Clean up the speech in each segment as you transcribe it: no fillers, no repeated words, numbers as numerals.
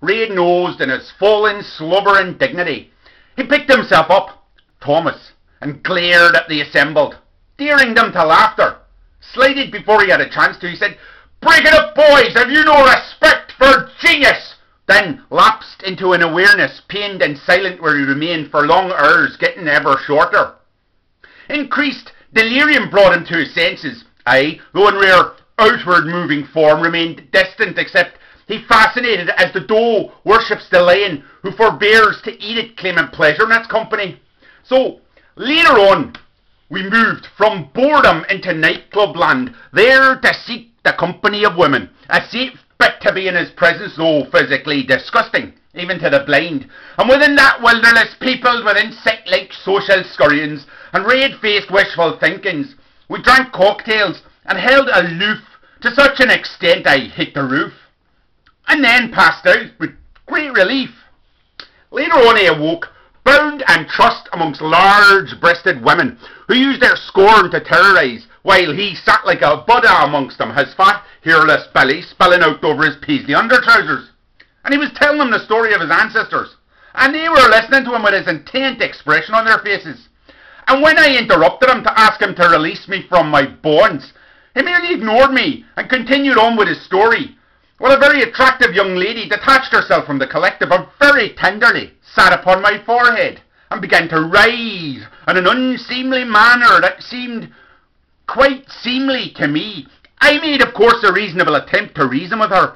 red-nosed in his fallen, slobbering dignity. He picked himself up, Thomas, and glared at the assembled, daring them to laughter. Slighted before he had a chance to, he said, "Break it up, boys! Have you no respect for genius?" Then lapsed into an awareness, pained and silent where he remained for long hours, getting ever shorter. Increased delirium brought him to his senses. I, though in rare outward-moving form, remained distant, except he fascinated as the doe worships the lion, who forbears to eat it, claiming pleasure in its company. So, later on, we moved from boredom into nightclub land, there to seek the company of women, a safe bit to be in his presence, though physically disgusting, even to the blind, and within that wilderness peopled with insect-like social scurryings and red-faced wishful thinkings, we drank cocktails and held aloof to such an extent I hit the roof, and then passed out with great relief. Later on I awoke, bound and trussed amongst large-breasted women, who used their scorn to terrorise, while he sat like a Buddha amongst them, his fat, hairless belly spilling out over his paisley undertrousers. And he was telling them the story of his ancestors, and they were listening to him with his intent expression on their faces. And when I interrupted him to ask him to release me from my bonds, he merely ignored me and continued on with his story, while a very attractive young lady detached herself from the collective and very tenderly sat upon my forehead and began to rise in an unseemly manner that seemed quite seemly to me. I made, of course, a reasonable attempt to reason with her,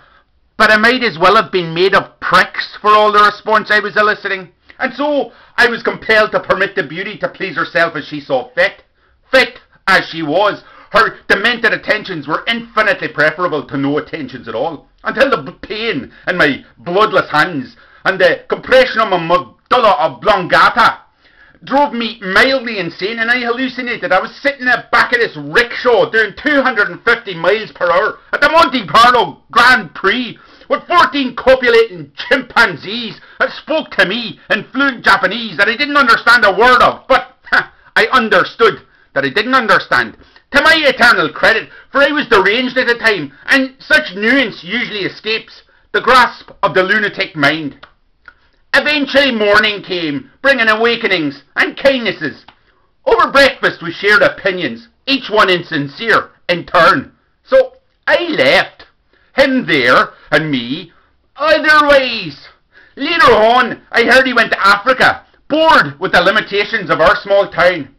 but I might as well have been made of pricks for all the response I was eliciting, and so I was compelled to permit the beauty to please herself as she saw fit. Fit as she was, her demented attentions were infinitely preferable to no attentions at all, until the pain in my bloodless hands and the compression of my medulla oblongata drove me mildly insane, and I hallucinated I was sitting at the back of this rickshaw doing 250 miles per hour at the Monte Carlo Grand Prix with 14 copulating chimpanzees that spoke to me in fluent Japanese that I didn't understand a word of, but I understood that I didn't understand, to my eternal credit, for I was deranged at the time, and such nuance usually escapes the grasp of the lunatic mind. Eventually morning came, bringing awakenings and kindnesses. Over breakfast we shared opinions, each one insincere in turn. So I left, him there and me other ways. Later on I heard he went to Africa, bored with the limitations of our small town.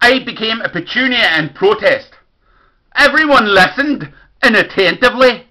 I became a petunia in protest. Everyone listened inattentively.